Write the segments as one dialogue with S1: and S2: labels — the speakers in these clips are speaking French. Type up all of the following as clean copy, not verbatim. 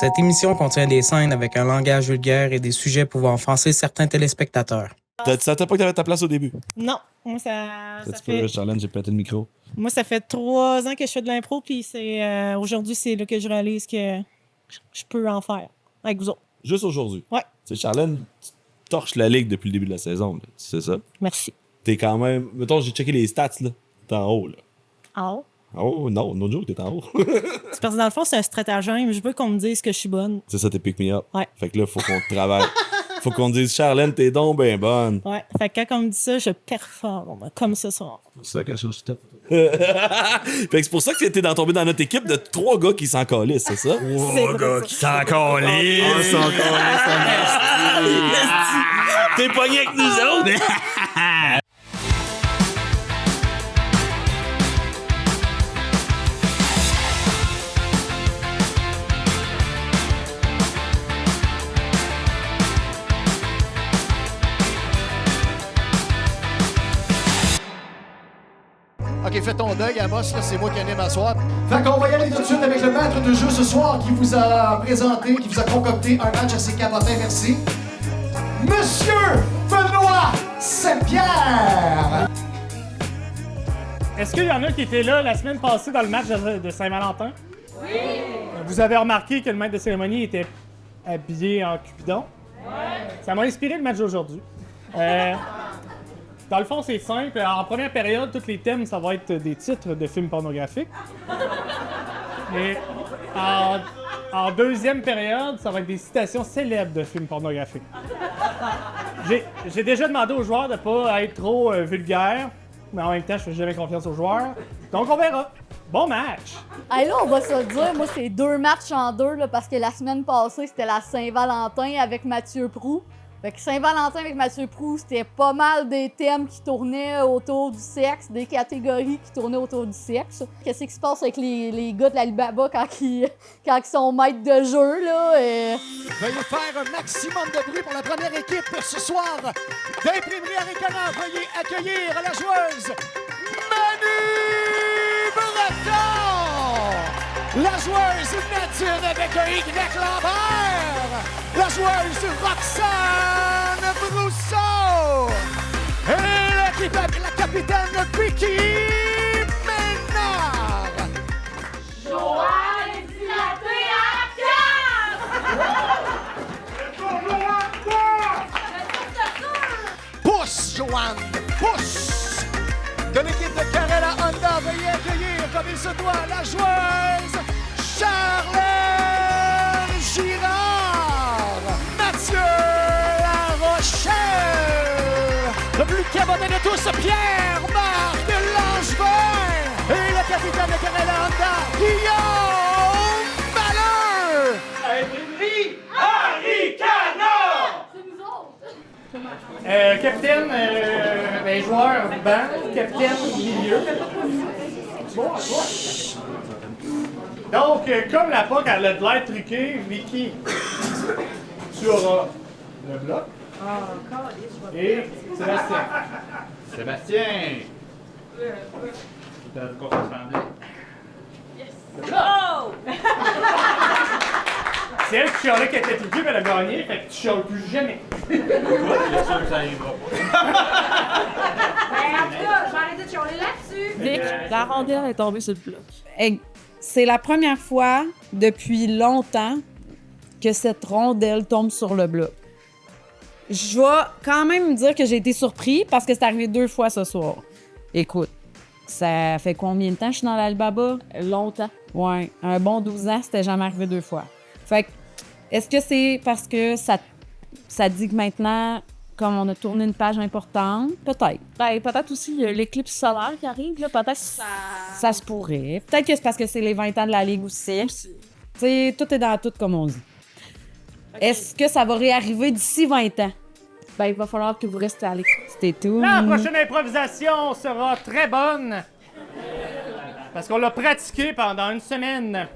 S1: Cette émission contient des scènes avec un langage vulgaire et des sujets pouvant offenser certains téléspectateurs.
S2: Tu sentais pas que t'avais ta place au début?
S3: Non. Moi, ça fait...
S2: Charlène, j'ai pété le micro.
S3: Moi, ça fait 3 ans que je fais de l'impro, puis aujourd'hui, c'est là que je réalise que je peux en faire avec vous autres.
S2: Juste aujourd'hui?
S3: Ouais.
S2: Tu sais, Charlène, tu torches la ligue depuis le début de la saison, là. C'est ça?
S3: Merci.
S2: T'es quand même... Mettons, j'ai checké les stats, là. T'es en haut, là.
S3: En haut?
S2: Oh, non, no joke, t'es en haut.
S3: C'est parce que dans le fond, c'est un stratagème. Je veux qu'on me dise que je suis bonne.
S2: C'est ça, t'es pick me up.
S3: Ouais.
S2: Fait que là, faut qu'on te travaille. Faut qu'on te dise, Charlène, t'es donc ben bonne.
S3: Ouais. Fait que quand on me dit ça, je performe. Comme ce soir.
S2: C'est ça, quelque chose de Fait que c'est pour ça que t'es tombé dans notre équipe de 3 gars qui s'en calissent, c'est ça?
S4: 3 gars qui s'en calissent!
S2: T'es pogné avec nous autres!
S5: OK, fais ton deuil, Amos, là, c'est moi qui anime à soir. Fait qu'on va y aller tout de suite avec le maître de jeu ce soir qui vous a présenté, qui vous a concocté un match assez capotin, merci. Monsieur Benoît Saint-Pierre!
S6: Est-ce qu'il y en a qui étaient là la semaine passée dans le match de Saint-Valentin? Oui! Vous avez remarqué que le maître de cérémonie était habillé en Cupidon? Oui! Ça m'a inspiré le match d'aujourd'hui. Dans le fond, c'est simple. En première période, tous les thèmes, ça va être des titres de films pornographiques. Et en deuxième période, ça va être des citations célèbres de films pornographiques. J'ai déjà demandé aux joueurs de ne pas être trop vulgaires, mais en même temps, je fais jamais confiance aux joueurs. Donc, on verra. Bon match!
S7: Hey, là, on va se le dire, moi, c'est 2 matchs en 2, là, parce que la semaine passée, c'était la Saint-Valentin avec Mathieu Proulx. Fait que Saint-Valentin avec Mathieu Proulx, c'était pas mal des thèmes qui tournaient autour du sexe, des catégories qui tournaient autour du sexe. Qu'est-ce qui se passe avec les gars de l'Alibaba quand ils sont maîtres de jeu, là?
S5: Veuillez faire un maximum de bruit pour la première équipe ce soir d'Imprimerie Aricana. Veuillez accueillir la joueuse Manu Breton! La joueuse Nadine avec un Y Lambert! La joueuse Roxane Brousseau! Et la capitaine Vicky Ménard!
S8: Joanne est dilatée à 4!
S5: Pousse, Joanne! Pousse! De l'équipe de Carrera Honda, veuillez accueillir comme il se doit la joueuse Charlène Girard! Mathieu Larochelle! Le plus cabotin de tous, Pierre-Marc Langevin! Et le capitaine de Carrera Honda, Guillaume Malheur!
S6: Imprimerie Aricana!
S7: C'est nous autres!
S6: Capitaine, joueur, banc, capitaine, milieu. Donc, comme la POC a de l'air truquée, Vicky, tu auras le bloc. Et Sébastien.
S4: Sébastien! T'as quoi ça semblait?
S8: Oh!
S6: C'est elle qui chialait qu'elle était truquée, mais elle a gagné, fait que tu chiales plus jamais.
S4: Je suis sûr que ça arrivera pas.
S8: Ben, en tout cas, je vais arrêter de chialer là-dessus.
S9: Vic, la rondelle est tombée sur le bloc. Hey, c'est la première fois depuis longtemps que cette rondelle tombe sur le bloc. Je vais quand même dire que j'ai été surpris parce que c'est arrivé 2 fois ce soir. Écoute, ça fait combien de temps que je suis dans l'Alibaba? Longtemps. Ouais, un bon 12 ans, c'était jamais arrivé 2 fois. Fait que, est-ce que c'est parce que ça dit que maintenant, comme on a tourné une page importante? Peut-être. Ben, peut-être aussi l'éclipse solaire qui arrive, là. Peut-être que ça se pourrait. Peut-être que c'est parce que c'est les 20 ans de la Ligue aussi. Tu sais, tout est dans tout, comme on dit. Okay. Est-ce que ça va réarriver d'ici 20 ans? Ben, il va falloir que vous restez à l'écoute. C'était tout.
S6: La prochaine improvisation sera très bonne. Parce qu'on l'a pratiquée pendant 1 semaine.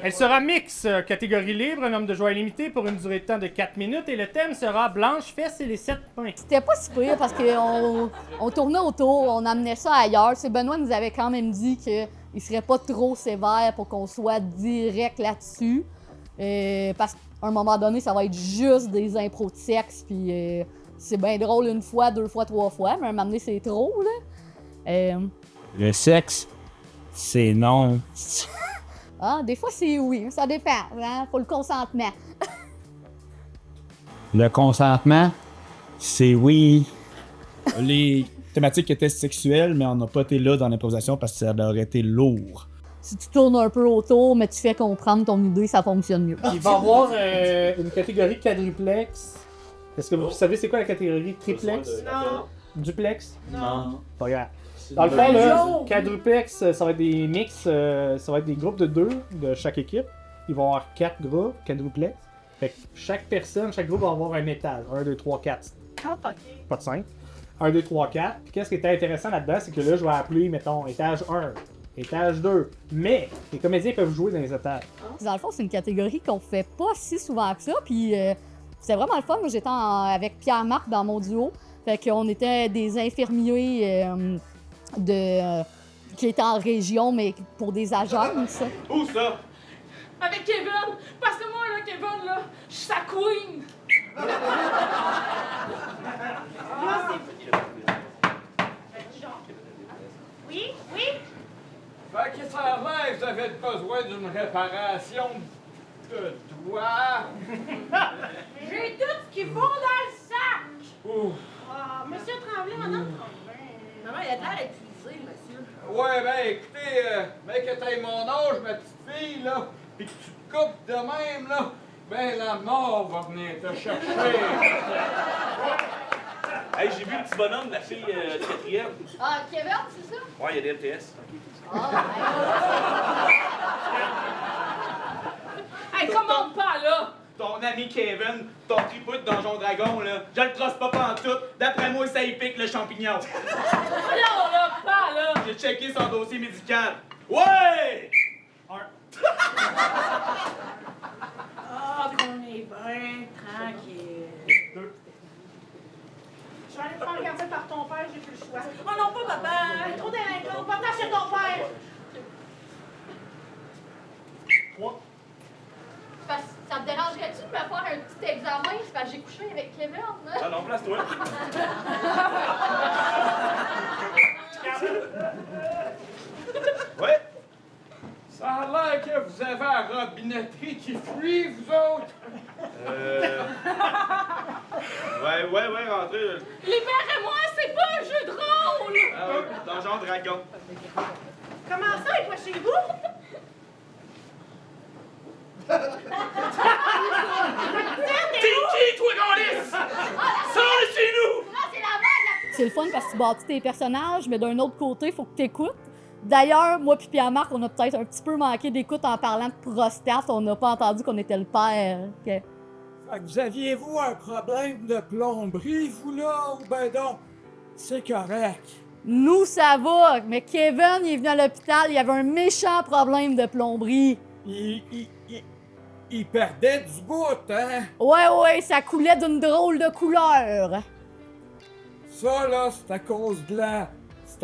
S6: Elle sera mix, catégorie libre, un nombre de joueurs illimité pour une durée de temps de 4 minutes et le thème sera Blanche Fesse et les 7 points.
S7: C'était pas si pire parce qu'on tournait autour, on amenait ça ailleurs. C'est Benoît nous avait quand même dit qu'il serait pas trop sévère pour qu'on soit direct là-dessus. Parce qu'à un moment donné, ça va être juste des impros de sexe, puis c'est bien drôle une fois, 2 fois, 3 fois, mais à un moment donné, c'est trop, là.
S4: Le sexe, c'est non.
S7: Ah, des fois, c'est oui, ça dépend, hein? Faut le consentement.
S4: Le consentement, c'est oui.
S10: Les thématiques étaient sexuelles, mais on n'a pas été là dans l'improvisation parce que ça aurait été lourd.
S7: Si tu tournes un peu autour, mais tu fais comprendre ton idée, ça fonctionne mieux.
S6: Il va y avoir une catégorie quadruplex. Est-ce que vous savez c'est quoi la catégorie triplex?
S8: Non.
S6: Duplex?
S10: Non.
S6: Pas grave. Dans le fond, là, quadruplex, ça va être des mix, ça va être des groupes de 2 de chaque équipe. Ils vont avoir 4 groupes, quadruplex. Fait que chaque groupe va avoir un étage. 1, 2, 3, 4. Pas de 5. 1, 2, 3, 4. Puis qu'est-ce qui était intéressant là-dedans, c'est que là, je vais appeler, mettons, étage 1, étage 2. Mais les comédiens peuvent jouer dans les étages.
S7: Dans le fond, c'est une catégorie qu'on fait pas si souvent que ça, puis c'est vraiment le fun. Moi, j'étais avec Pierre-Marc dans mon duo. Fait qu'on était des infirmiers qui étaient en région, mais pour des agences.
S4: Où ça?
S8: Avec Kevin! Parce que moi, là, Kevin, là, je suis sa queen! Oui? Oui?
S4: Fait que ça a l'air que vous avez besoin d'une réparation de doigts.
S8: J'ai tout ce qu'il faut dans le sac!
S4: Ouh.
S8: Ah, monsieur Tremblay, madame Tremblay. Maman, il a l'air épuisé, monsieur.
S4: Ouais, ben écoutez, mec, que t'aies mon âge, ma petite fille, là, pis que tu te coupes de même, là, ben la mort va venir te chercher.
S2: Hey, j'ai vu le petit bonhomme de la fille de 4e.
S7: Ah, Kevin, c'est ça?
S2: Ouais, il y a des LTS.
S8: Hey, commande pas, là!
S11: Ton ami Kevin, ton tripot de Donjon Dragon, là, je le trosse pas pantoute. D'après moi, ça y pique le champignon.
S8: Non, là, pas, là!
S11: J'ai checké son dossier médical. Ouais!
S8: Ah, qu'on est bien tranquille. Je vais aller te faire regarder par ton père, j'ai plus le choix. Oh non, pas papa! Trop délinquant, va-t'en chez ton père!
S11: 3.
S7: Ça te dérangerait-tu de me faire un petit examen? Parce que j'ai couché avec Kevin, là.
S2: Ah non, place-toi.
S4: Ouais? Ça a l'air que vous avez la robinetterie qui fuit, vous autres.
S2: Ouais, rentrez.
S8: Libérez-moi, c'est pas un jeu de rôle!
S11: Ah ouais, Donjon Dragon.
S8: Comment ça, il est pas chez vous?
S11: T'es qui, toi, Gaulis? Sors de chez nous!
S7: C'est le fun parce que tu bâtis tes personnages, mais d'un autre côté, il faut que tu écoutes. D'ailleurs, moi puis Pierre-Marc, on a peut-être un petit peu manqué d'écoute en parlant de prostate. On n'a pas entendu qu'on était le père.
S12: Fait que vous aviez-vous un problème de plomberie, vous, là? Ou ben donc, c'est correct.
S7: Nous, ça va, mais Kevin, il est venu à l'hôpital, il avait un méchant problème de plomberie.
S12: Il perdait du bout, hein?
S7: Ouais, ça coulait d'une drôle de couleur.
S12: Ça, là, c'est à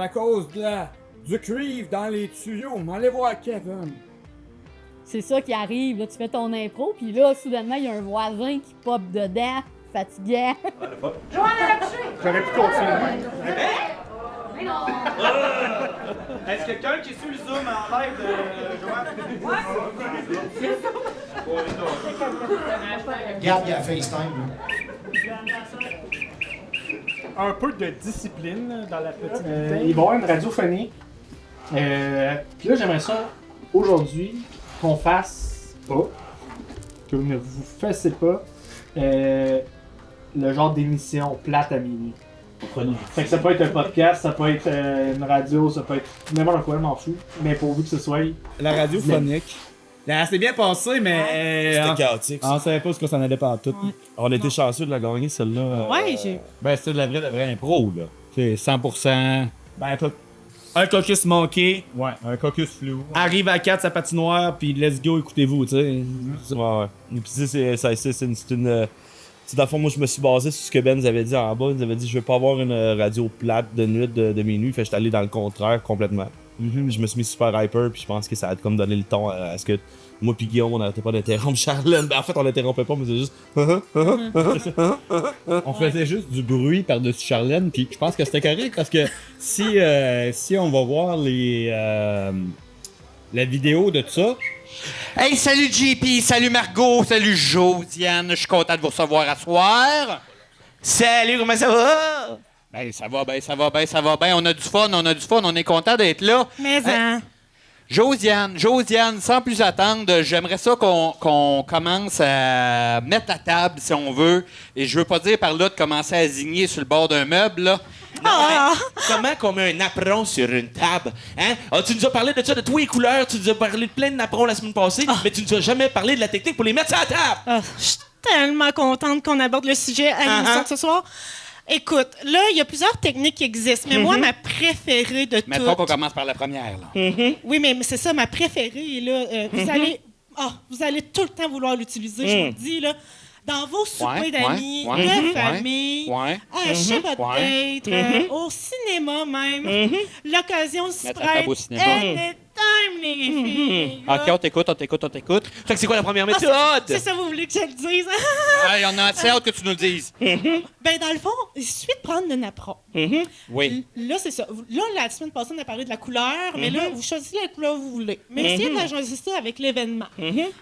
S12: cause du cuivre dans les tuyaux. Mais allez voir Kevin.
S7: C'est ça qui arrive, là, tu fais ton impro, puis là, soudainement, il y a un voisin qui pop dedans, fatiguant.
S8: Joanne, elle a couché!
S6: J'aurais pu continuer.
S8: Mais non!
S11: Est-ce quelqu'un qui suit le Zoom en live de Joanne?
S5: Regarde, il y a FaceTime.
S6: Un peu de discipline dans la petite bouteille. Il va y avoir une radiophonie. Puis là, j'aimerais ça, aujourd'hui, qu'on fasse pas, que vous ne vous fassiez pas, le genre d'émission plate à minuit. Fait que ça peut être un podcast, ça peut être une radio, ça peut être n'importe quoi, je m'en fous. Mais pourvu que ce soit...
S10: La radiophonique. Là, c'est bien passé, mais...
S2: C'était chaotique.
S10: On savait pas ce que ça en allait pas en tout.
S2: On était chanceux de la gagner, celle-là.
S3: Ouais, j'ai.
S10: Ben, c'était de la vraie impro, là. C'est 100%... Ben, un caucus manqué. Ouais, un caucus flou. Arrive à 4 sa patinoire, puis let's go, écoutez-vous, tu sais.
S2: Ouais. Et puis c'est une... dans le fond, moi, je me suis basé sur ce que Ben nous avait dit en bas. Il nous avait dit, je veux pas avoir une radio plate de nuit de minuit. Fait que j'étais allé dans le contraire complètement. Je me suis mis super hyper, puis je pense que ça a comme donné le ton à ce que moi puis Guillaume, on n'arrêtait pas d'interrompre Charlène. Ben, en fait, on l'interrompait pas, mais c'est juste...
S10: On faisait juste du bruit par-dessus Charlène, puis je pense que c'était correct, parce que si on va voir la vidéo de ça...
S13: Hey, salut JP, salut Margot, salut Josiane, je suis content de vous recevoir à soir. Salut, comment ça va? Ben, ça va bien, on a du fun, on est content d'être là.
S3: Mais
S13: Josiane, sans plus attendre, j'aimerais ça qu'on commence à mettre la table, si on veut. Et je veux pas dire par là de commencer à zigner sur le bord d'un meuble, là.
S14: Comment qu'on met un apron sur une table? Hein? Tu nous as parlé de ça, de tous les couleurs, tu nous as parlé de plein de napperons la semaine passée, mais tu nous as jamais parlé de la technique pour les mettre sur la table!
S3: Je suis tellement contente qu'on aborde le sujet à l'émission ce soir. Écoute, là, il y a plusieurs techniques qui existent, mais moi, ma préférée de toutes...
S13: Mettons qu'on commence par la première, là.
S3: Oui, mais c'est ça, ma préférée, là. Vous allez tout le temps vouloir l'utiliser, je vous le dis, là. Dans vos soupers d'amis, de famille, chez votre date, au cinéma même, l'occasion se prête anytime, les filles.
S13: OK, on t'écoute.
S14: Fait que c'est quoi la première méthode?
S3: C'est ça, vous voulez que je le dise?
S13: Ouais, on a assez hâte que tu nous le dises.
S3: Ben, dans le fond, il suffit de prendre le napperon.
S13: Oui.
S3: Là, c'est ça. Là, la semaine passée, on a parlé de la couleur, mais là, vous choisissez la couleur que vous voulez. Mais essayez de la choisir ça avec l'événement.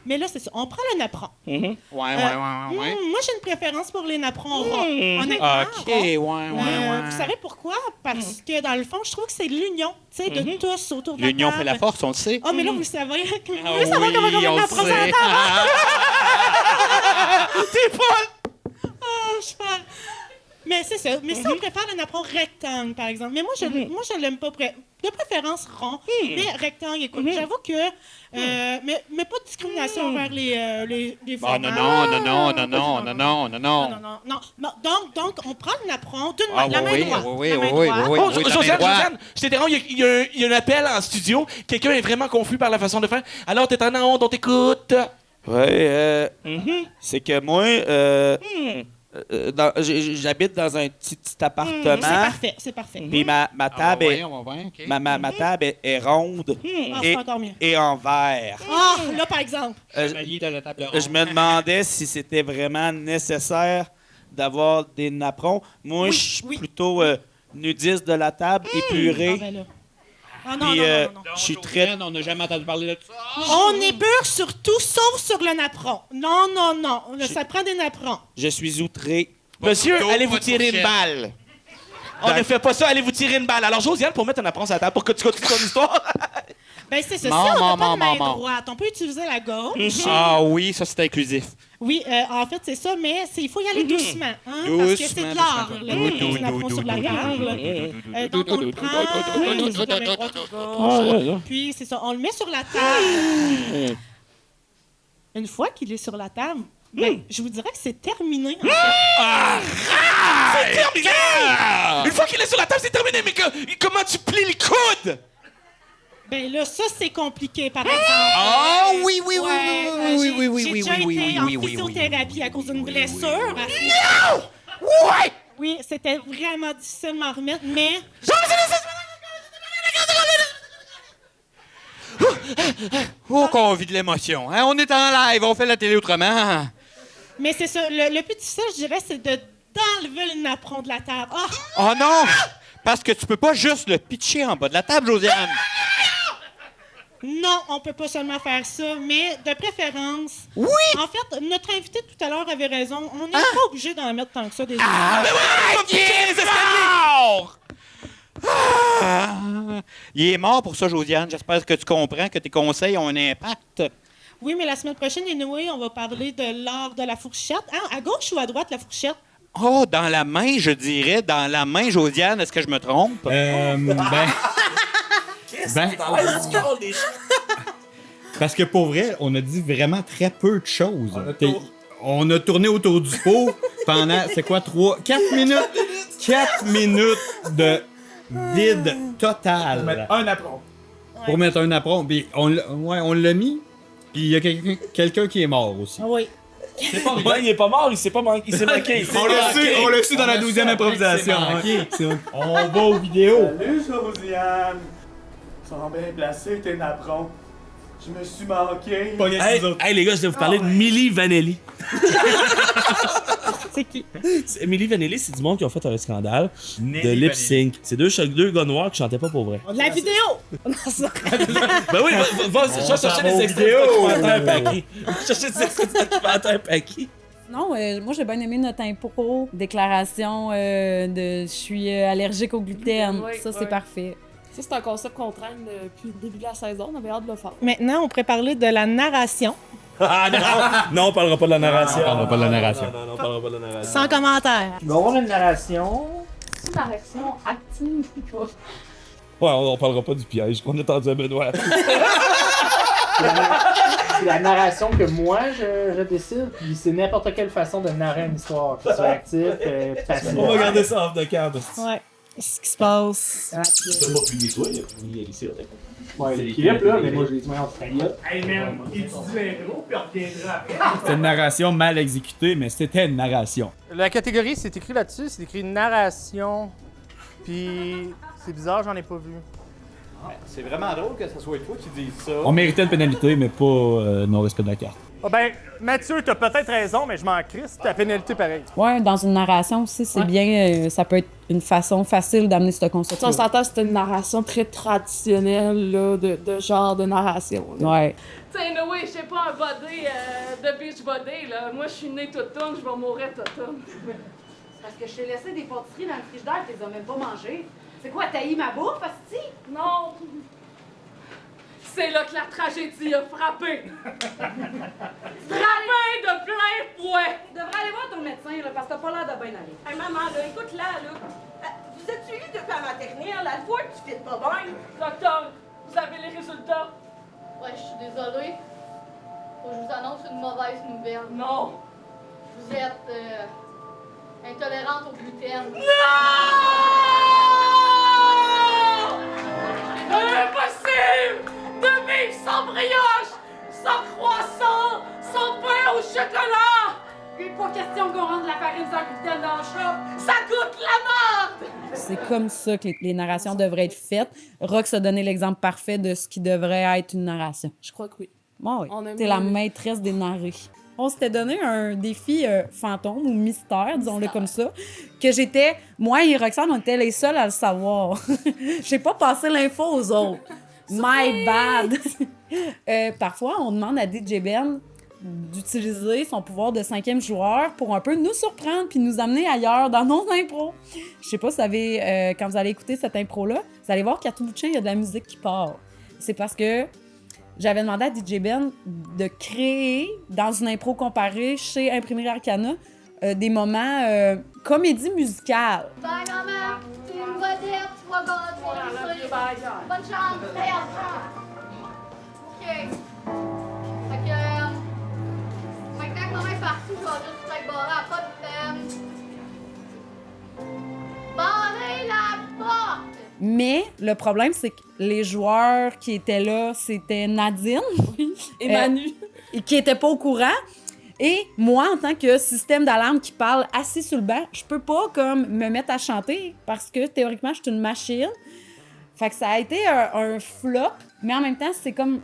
S3: Mais là, c'est ça. On prend le napperon.
S13: Ouais.
S3: Moi, j'ai une préférence pour les napperons ronds. Honnêtement.
S13: OK, ouais.
S3: Vous savez pourquoi? Parce que, dans le fond, je trouve que c'est l'union, tu sais, de tous autour de la table.
S13: L'union fait la force, on le sait.
S3: Ah, mais là, vous le savez. Vous
S13: Ah
S3: voulez savoir comment on met la France à la table?
S14: T'es folle!
S3: Je parle. Mais c'est ça. Mais si on préfère un napperon rectangle, par exemple. Mais moi, je l'aime pas. De préférence rond, mais rectangle. Écoute, j'avoue que... mais pas de discrimination envers les fromages. Non. Donc, on prend le napperon la main droite.
S13: Oui.
S14: Josiane, je t'interromps, il y a un appel en studio. Quelqu'un est vraiment confus par la façon de faire. Alors, t'es en onde, on t'écoute.
S15: C'est que moi, j'habite dans un petit appartement.
S3: C'est parfait.
S15: Puis ma table ma table est ronde et en verre.
S3: Là, par exemple.
S15: Je me demandais si c'était vraiment nécessaire d'avoir des napperons. Moi, je suis plutôt nudiste de la table, épuré.
S3: Non.
S15: Je suis très...
S13: On n'a jamais entendu parler de ça.
S3: On épure sur tout, sauf sur le napperon. Non. Ça prend des napperons.
S15: Je suis outré.
S14: Monsieur, allez vous tirer une balle. On ne fait pas ça, allez vous tirer une balle. Alors, Josiane, pour mettre un apron sur la table, pour que tu continues ton histoire.
S3: Ben, c'est ça. Si on n'a pas de main droite, on peut utiliser la gauche.
S13: Ah oui, ça, c'est inclusif.
S3: Oui, en fait, c'est ça, mais il faut y aller doucement. Parce que c'est de l'art, le napperon sur la table. Donc, on le prend, puis c'est ça, on le met sur la table. Une fois qu'il est sur la table, je vous dirais que c'est terminé. En fait.
S14: C'est terminé! Une fois qu'il est sur la table, c'est terminé, mais comment tu plies les coudes?
S3: Ben là, ça, c'est compliqué, par exemple.
S13: Ah oui.
S3: J'ai déjà été en physiothérapie à cause d'une blessure.
S14: Non! Ouais!
S3: Oui, c'était vraiment difficile de m'en remettre, mais...
S13: Oh, qu'on vit de l'émotion. Hein? On est en live, on fait la télé autrement.
S3: Mais c'est ça, le plus difficile, je dirais, c'est d'enlever le napperon de la table.
S13: Oh non! Parce que tu peux pas juste le pitcher en bas de la table, Josiane.
S3: Non, on peut pas seulement faire ça, mais de préférence...
S13: Oui!
S3: En fait, notre invité tout à l'heure avait raison. On n'est pas obligé d'en mettre tant que ça, des
S13: Il est mort pour ça, Josiane. J'espère que tu comprends que tes conseils ont un impact.
S3: Oui, mais la semaine prochaine, anyway, on va parler de l'art de la fourchette. À gauche ou à droite, la fourchette?
S13: Oh, dans la main, je dirais. Dans la main, Josiane. Est-ce que je me trompe?
S10: Parce que pour vrai, on a dit vraiment très peu de choses. On a tourné autour du pot pendant, 4 minutes? 4 minutes de vide total.
S12: Pour mettre un apron.
S10: Pour mettre un apron. Puis on l'a mis, puis il y a quelqu'un qui est mort aussi.
S3: Oui.
S2: C'est pas vrai, il est pas mort, il s'est manqué.
S10: On l'a su dans la 12e improvisation.
S2: On va aux vidéos.
S12: Salut, Josiane.
S15: sont bien placés, tes napperons. Je me suis manqué.
S2: Hey, les gars, je vais vous parler de Milli Vanilli.
S6: C'est qui?
S2: Milli Vanilli, c'est du monde qui ont fait un scandale de lip sync. C'est deux gars noirs qui chantaient pas pour vrai.
S3: La vidéo!
S2: Ben oui, va chercher des extraits de documentaire Paki. Chercher des extraits de documentaire Paki.
S9: Non, moi j'ai bien aimé notre impro, déclaration de je suis allergique au gluten.
S16: Oui,
S9: ça, c'est parfait.
S16: Ça, c'est un concept qu'on traîne depuis le début de la saison. On avait hâte de le faire.
S3: Maintenant, on pourrait parler de la narration.
S2: Ah non! Non, on parlera pas de la narration.
S10: On parlera pas de la narration.
S2: Non, on parlera pas de la narration.
S3: Sans commentaire.
S6: Il va y avoir une narration.
S16: C'est une narration active.
S2: Ouais, on parlera pas du piège qu'on a tendu à Benoît.
S6: C'est la narration que moi je décide, puis c'est n'importe quelle façon de narrer une histoire, que ce soit actif, passif.
S2: On va garder ça off de cam.
S3: Ouais. Qu'est-ce qui se passe?
S2: T'as pas puni toi, il a puni ici.
S6: Ouais, l'équilibre là, mais moi je l'ai dit, on se fait.
S11: Hey man, étudie l'intro puis reviendra après.
S10: C'était une narration mal exécutée, mais c'était une narration.
S6: La catégorie, c'est écrit là-dessus, c'est écrit narration, puis c'est bizarre, j'en ai pas vu.
S15: C'est vraiment drôle que ce soit toi qui dises ça.
S10: On méritait une pénalité, mais pas non-respect de la carte.
S6: Ah ben, Mathieu, t'as peut-être raison, mais je m'en crisse, ta pénalité pareil.
S9: Ouais, dans une narration aussi, c'est bien, ça peut être une façon facile d'amener ce concept.
S16: On s'entend, c'était une narration très traditionnelle là, de genre de narration. Là.
S9: Ouais.
S8: Tu sais, oui, je sais pas, un body de beach body, là. Moi, je suis née toute tourne, je vais mourir toute tourne.
S7: C'est parce que je t'ai laissé des pâtisseries dans le frigidaire, tu les as même pas mangées. C'est quoi, t'as eu ma bouffe, asti?
S8: Non! C'est là que la tragédie a frappé! Frappé de plein fouet!
S7: Tu devrais aller voir ton médecin, là, parce que t'as pas l'air de bien aller.
S8: Hey, maman, là, écoute-la, là. Vous êtes suivi depuis la maternelle, la fois que tu fites pas bien. Docteur, vous avez les résultats?
S7: Ouais, je suis désolée. Faut que je vous annonce une mauvaise nouvelle.
S8: Non!
S7: Vous êtes intolérante au gluten.
S8: Impossible de vivre sans brioche, sans croissant, sans pain au chocolat!
S7: Il n'est pas question qu'on rentre de la farine sans gluten dans le shop.
S8: Ça goûte la merde!
S9: C'est comme ça que les narrations devraient être faites. Rox a donné l'exemple parfait de ce qui devrait être une narration.
S16: Je crois que oui.
S9: Oui,
S16: On aime
S9: t'es la
S16: bien.
S9: maîtresse des narrés. On s'était donné un défi fantôme ou mystère, disons-le comme ça, que j'étais... Moi et Roxane, on était les seuls à le savoir. J'ai pas passé l'info aux autres. My bad! Parfois, on demande à DJ Ben d'utiliser son pouvoir de 5e joueur pour un peu nous surprendre puis nous amener ailleurs dans nos impros. Je sais pas si vous avez, quand vous allez écouter cette impro-là, vous allez voir qu'à tout bout de champ, il y a de la musique qui part. C'est parce que j'avais demandé à DJ Ben de créer, dans une impro comparée chez Imprimerie Arcana, des moments comédie musicale.
S7: Bye, maman! Tu es une vedette, tu vas gâter. Bonne chance! Merde! OK. Fait que... maintenant que maman est partie, je vais juste être barré à pas de peine. Barrez la porte!
S9: Mais le problème, c'est que les joueurs qui étaient là, c'était Nadine.
S16: Et Manu.
S9: Et qui n'étaient pas au courant. Et moi, en tant que système d'alarme qui parle assis sur le banc, je peux pas comme me mettre à chanter parce que théoriquement, je suis une machine. Fait que ça a été un flop, mais en même temps, c'est comme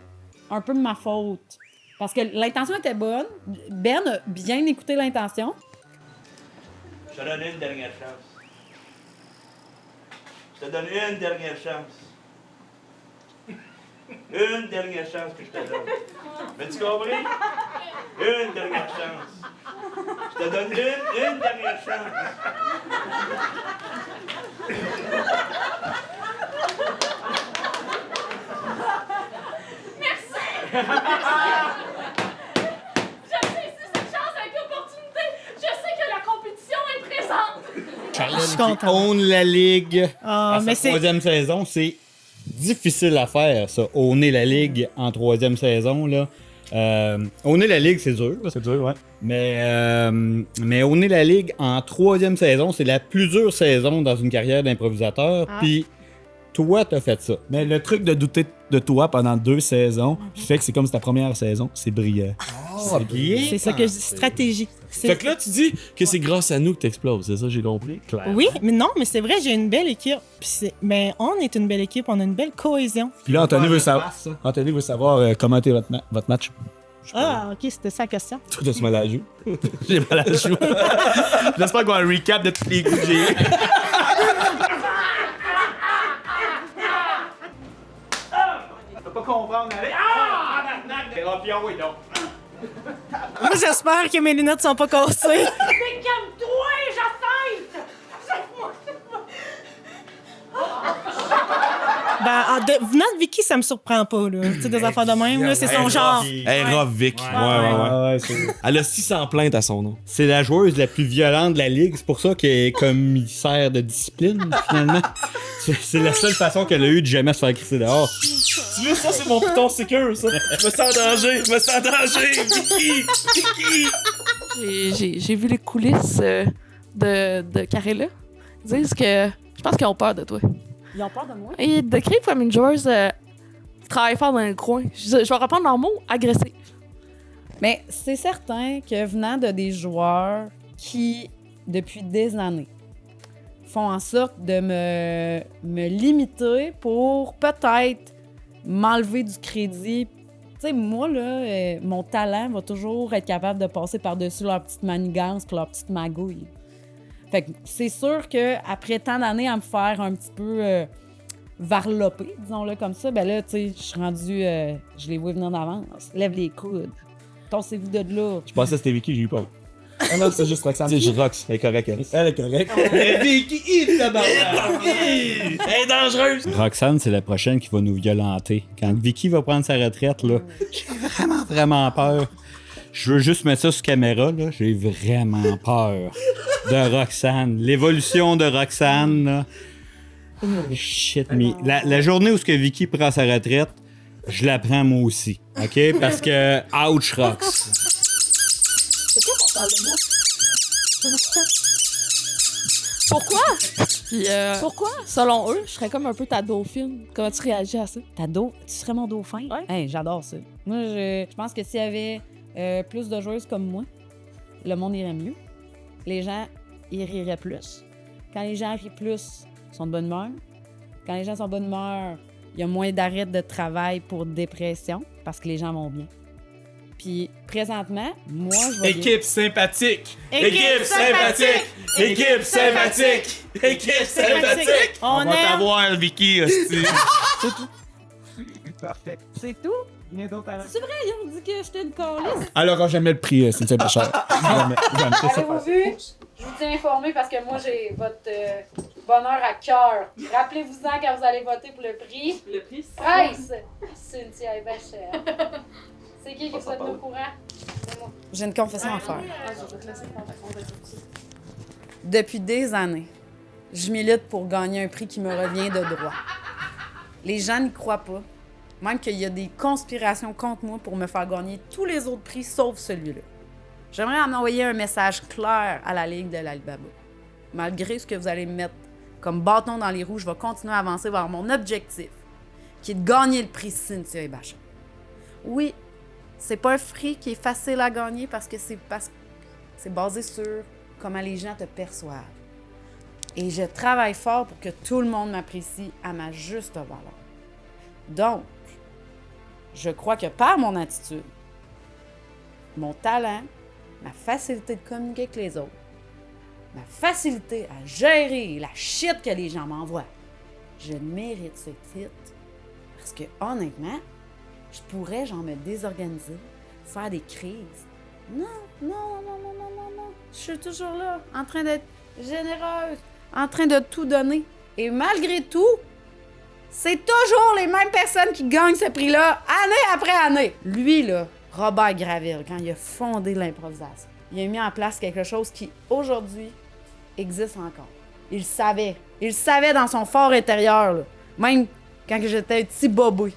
S9: un peu de ma faute. Parce que l'intention était bonne. Ben a bien écouté l'intention.
S11: Je te donne une dernière chance. Je te donne une dernière chance. Une dernière chance que je te donne. M'as-tu compris? Une dernière chance. Je te donne une dernière chance.
S8: Merci! Je sais si cette chance avec l'opportunité. Je sais que la compétition est présente.
S10: Challenge qui own la ligue à
S3: mais
S10: sa
S3: c'est-
S10: troisième saison, c'est difficile à faire, ça. Owner la ligue en troisième saison, là. Owner la ligue, c'est dur.
S2: C'est dur, ouais.
S10: Mais owner la ligue en troisième saison, c'est la plus dure saison dans une carrière d'improvisateur.
S6: Ah.
S10: Puis toi, t'as fait ça.
S2: Mais le truc de douter de
S10: de toi pendant 2 saisons, fait que c'est comme ta première saison. C'est brillant.
S2: C'est bien.
S3: C'est ça que je dis, stratégie.
S2: Fait que là, tu dis que c'est grâce à nous que t'exploses, c'est ça, j'ai compris? Clairement.
S3: Oui, mais non, mais c'est vrai, j'ai une belle équipe. Mais on est une belle équipe, on a une belle cohésion.
S10: Puis là, Anthony veut savoir comment était votre match.
S3: Ah, ok, c'était ça la question.
S2: Toi, t'as-tu mal à la joue? J'ai mal à la joue. J'espère qu'on va un recap de tous les coups que j'ai eu.
S15: Tu peux pas comprendre, allez. Ah! Puis oui, donc.
S3: Moi, j'espère que mes lunettes sont pas cassées.
S8: Mais calme-toi, Jacinthe!
S3: Venant de Vicky, ça me surprend pas, là. Tu sais, des affaires de même, là, c'est son genre.
S2: Elle rough, Vic. Ouais. Elle a 600 plaintes à son nom.
S10: C'est la joueuse la plus violente de la ligue. C'est pour ça qu'elle est commissaire de discipline, finalement. C'est la seule façon qu'elle a eu de jamais se faire crisser dehors.
S2: Tu vois, ça, c'est mon piton sécure, ça. Je me sens en danger, Vicky.
S16: J'ai vu les coulisses de Carella. Ils disent que je pense qu'ils ont peur de toi.
S7: Ils ont peur de moi?
S16: Ils te décrivent comme une joueuse qui travaille fort dans le coin. Je vais reprendre leur mot, agressive.
S9: Mais c'est certain que venant de des joueurs qui, depuis des années, font en sorte de me limiter pour peut-être m'enlever du crédit. Tu sais, moi, là, mon talent va toujours être capable de passer par-dessus leur petite manigance et leur petite magouille. Fait que c'est sûr qu'après tant d'années à me faire un petit peu varloper, disons-le comme ça, ben là, tu sais, je suis rendue... je les vois venir d'avance. Lève les coudes. Tossez-vous de là.
S2: Je pensais que c'était Vicky, j'ai eu peur.
S10: Ah non, c'est juste Roxane.
S2: C'est juste Rox, elle est correcte.
S10: Elle est correcte.
S2: Vicky, elle est dangereuse.
S10: Roxane, c'est la prochaine qui va nous violenter. Quand Vicky va prendre sa retraite, là, j'ai vraiment peur. Je veux juste mettre ça sur caméra, là. J'ai vraiment peur de Roxane. L'évolution de Roxane, là. Shit, mais la journée où Vicky prend sa retraite, je la prends moi aussi. OK? Parce que, ouch, Rox.
S16: Pourquoi on parle de moi? Pourquoi? Puis,
S7: Pourquoi?
S16: Selon eux, je serais comme un peu ta dauphine. Comment tu réagis à ça?
S9: Tu serais mon dauphin?
S16: Ouais.
S9: Hey, j'adore ça. Moi, je pense que s'il y avait plus de joueuses comme moi, le monde irait mieux. Les gens, ils riraient plus. Quand les gens rient plus, ils sont de bonne humeur. Quand les gens sont de bonne humeur, il y a moins d'arrêts de travail pour dépression parce que les gens vont bien. Puis, présentement, moi, je vais
S2: Équipe sympathique! Équipe sympathique! Équipe sympathique! Équipe sympathique!
S3: On
S2: va
S3: aime.
S2: t'avoir, Vicky, hostie.
S9: C'est tout.
S15: Parfait.
S9: C'est tout?
S15: Rien d'autre à
S9: C'est vrai, ils ont dit que j'étais une calisse.
S10: Elle aura jamais le prix, Cynthia Bachar. Jamais.
S7: Avez-vous vu? Je vous tiens informé parce que moi, j'ai votre bonheur à cœur. Rappelez-vous-en quand vous allez voter pour le prix.
S8: Le prix,
S7: Price! Cynthia Bachar. C'est qui vous êtes au courant? C'est moi.
S9: J'ai une confession à faire.
S7: Je vais te laisser faire ta confession.
S9: Depuis des années, je milite pour gagner un prix qui me revient de droit. Les gens n'y croient pas. Même qu'il y a des conspirations contre moi pour me faire gagner tous les autres prix sauf celui-là. J'aimerais envoyer un message clair à la Ligue de l'Alibaba. Malgré ce que vous allez me mettre comme bâton dans les roues, je vais continuer à avancer vers mon objectif, qui est de gagner le prix Cynthia Bachar. Oui, c'est pas un prix qui est facile à gagner parce que c'est basé sur comment les gens te perçoivent. Et je travaille fort pour que tout le monde m'apprécie à ma juste valeur. Donc, je crois que par mon attitude, mon talent, ma facilité de communiquer avec les autres, ma facilité à gérer la shit que les gens m'envoient, je mérite ce titre. Parce que, honnêtement, je pourrais, me désorganiser, faire des crises. Non. Je suis toujours là, en train d'être généreuse, en train de tout donner. Et malgré tout, c'est toujours les mêmes personnes qui gagnent ce prix-là, année après année. Lui, là, Robert Graville, quand il a fondé l'improvisation, il a mis en place quelque chose qui, aujourd'hui, existe encore. Il le savait dans son fort intérieur, là. Même quand j'étais un petit bobé,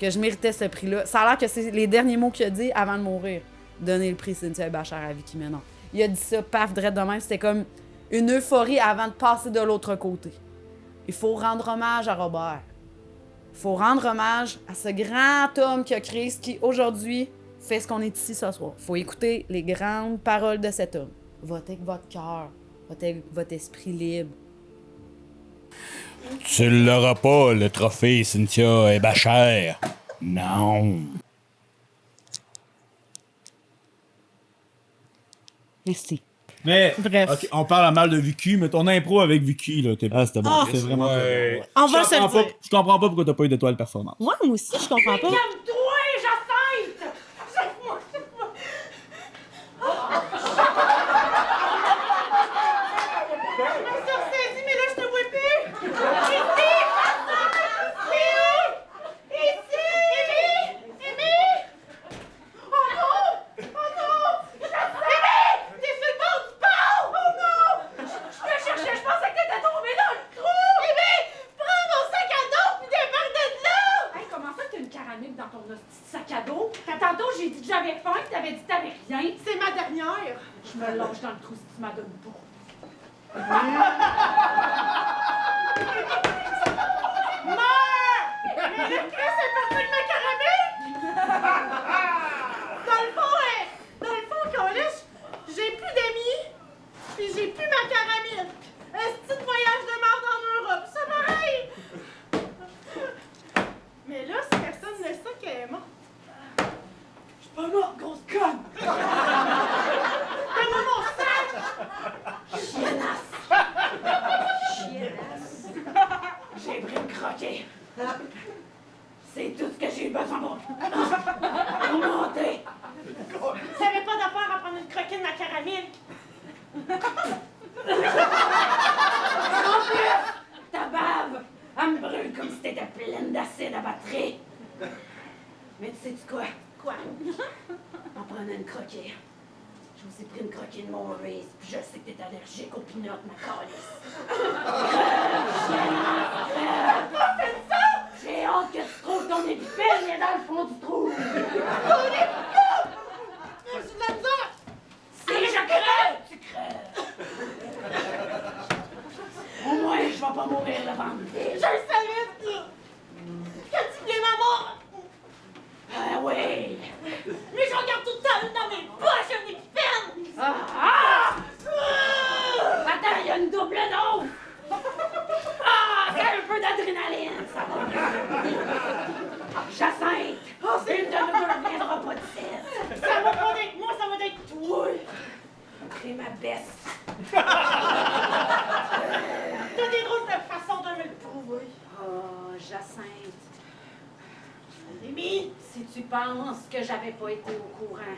S9: que je méritais ce prix-là. Ça a l'air que c'est les derniers mots qu'il a dit avant de mourir. Donner le prix Cynthia Bachar à Vicky Ménard. Il a dit ça, paf, drette de même. C'était comme une euphorie avant de passer de l'autre côté. Il faut rendre hommage à Robert. faut rendre hommage à ce grand homme qui a créé ce qui, aujourd'hui, fait ce qu'on est ici ce soir. Faut écouter les grandes paroles de cet homme. Votez avec votre cœur. Votez avec votre esprit libre.
S10: Tu l'auras pas, le trophée Cynthia et Bachère. Non.
S9: Merci.
S10: Mais,
S9: bref.
S10: OK, on parle à mal de Vicky, mais ton impro avec Vicky, là, c'était bon.
S9: C'était
S10: vraiment
S9: ouais. On va se le dire.
S10: Je comprends pas pourquoi t'as pas eu d'étoile performance.
S9: Moi aussi, je comprends pas.
S8: Calme-toi, Jacinthe! Je me suis ressaisie, mais là, je te vois plus! Ici! Ici! Amy! Oh non! Oh non! Amy! T'es sur le bord du pont! Oh non! Je te cherchais, je pensais que t'étais tombée dans le trou! Amy! Prends mon sac à dos puis débarque de là! Hey, comment ça que t'as une caramel dans ton petit sac à dos? Quand tantôt j'ai dit que j'avais faim, t'avais dit que t'avais rien. C'est ma dernière! Je me longe dans le trou si tu m'en donnes pas. Meurs! Mais le Chris est parti avec ma caramel! Dans le fond, Colis, j'ai plus d'amis, puis j'ai plus ma caramel. Un petit voyage de merde en Europe, c'est pareil! Mais là, si personne ne sait qu'elle est morte, je suis pas morte, grosse conne! Donne-moi mon sac! Chiennasse! Chiennasse! J'ai pris une croquée. C'est tout ce que j'ai eu besoin pour monter. T'avais pas d'affaire à prendre une croquée de ma caramel. En plus, ta bave, elle me brûle comme si t'étais pleine d'acide à batterie. Mais tu sais-tu quoi? Quoi? En prenant une croquée. Je vous ai pris une croquée de mon Reese, puis je sais que t'es allergique aux peanuts, ma calisse. J'ai hâte que tu trouves ton épipène, il est dans le fond du trou. Mon épipène! Je suis de la misère! Si je crève, tu crèves. Au moins, je vais pas mourir le ventre vide. Je le savais, ça! Que tu voulais ma mort! Ah oui! Mais je regarde tout le temps dans mes poches un épipène! Attends, il y a une double dose! C'est un peu d'adrénaline, ça va! Jacinthe! Une de nous deux viendra pas de cette! Ça va pas d'être moi, ça va d'être toi! C'est ma bête! T'as des drôles de façons de me le prouver! Oh, Jacinthe! Rémi, si tu penses que j'avais pas été au courant,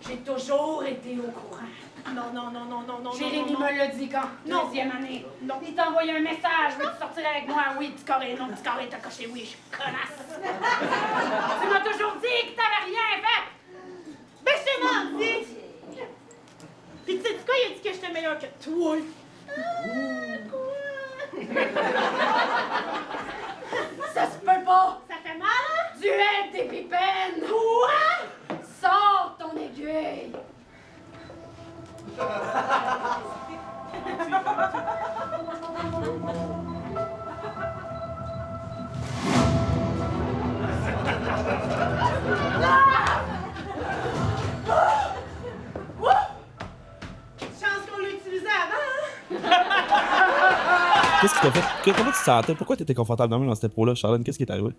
S8: j'ai toujours été au courant. Non. Jérémy me l'a dit quand? Deuxième année. Non. Il t'a envoyé un message. Veux-tu sortir avec moi? Oui, petit carré. Non, petit carré, t'as coché oui. Je suis connasse. Tu m'as toujours dit que t'avais rien fait. Ben, je t'ai menti. Puis tu sais quoi? Il a dit que j'étais meilleure que toi. Quoi? Ça se peut pas. Ça fait mal, hein? Duel d'épipène. Quoi? Sors ton aiguille. Chance qu'on l'a utilisé avant,
S2: Qu'est-ce qui t'a fait? Comment tu te sentais? Pourquoi t'étais confortable dans cette pro-là, Charlène? Qu'est-ce qui est arrivé?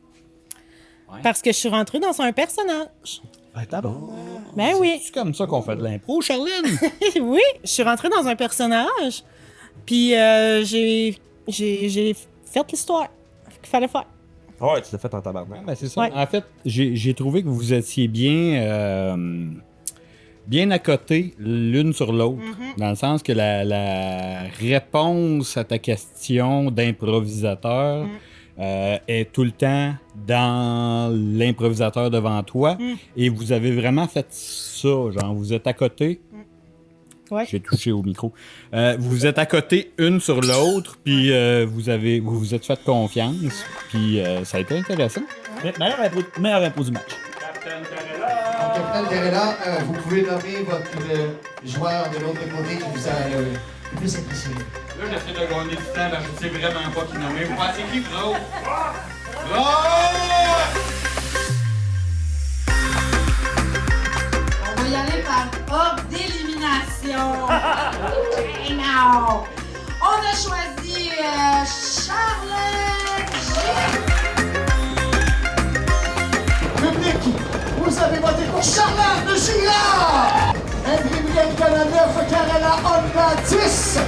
S3: Parce que je suis rentrée dans un personnage. Ben oui.
S10: C'est comme ça qu'on fait de l'impro, Charlène?
S3: Oui, je suis rentrée dans un personnage. Puis j'ai fait l'histoire qu'il fallait faire.
S2: Ouais, tu t'es fait en tabarnak.
S10: Ben, c'est ça.
S3: Ouais.
S10: En fait, j'ai trouvé que vous étiez bien à côté l'une sur l'autre. Dans le sens que la réponse à ta question d'improvisateur est tout le temps dans l'improvisateur devant toi. Et vous avez vraiment fait ça. Genre, vous êtes à côté.
S3: Ouais.
S10: J'ai touché au micro. Vous êtes à côté une sur l'autre, puis vous vous êtes fait confiance, puis ça a été intéressant. Meilleur impro du match.
S5: Capitaine Carella, vous pouvez nommer votre joueur de l'autre côté qui vous a le plus apprécié.
S11: Là, j'essaie de gagner du temps, parce que je sais vraiment pas qui nommer. Vous pensez qui, vous autres?
S8: On va y aller par ordre d'élimination. Hey, non! On a choisi Charlotte
S5: Public, vous avez voté pour Charlotte de Gila! Ingrid Bianca 9, Carella Honda 10.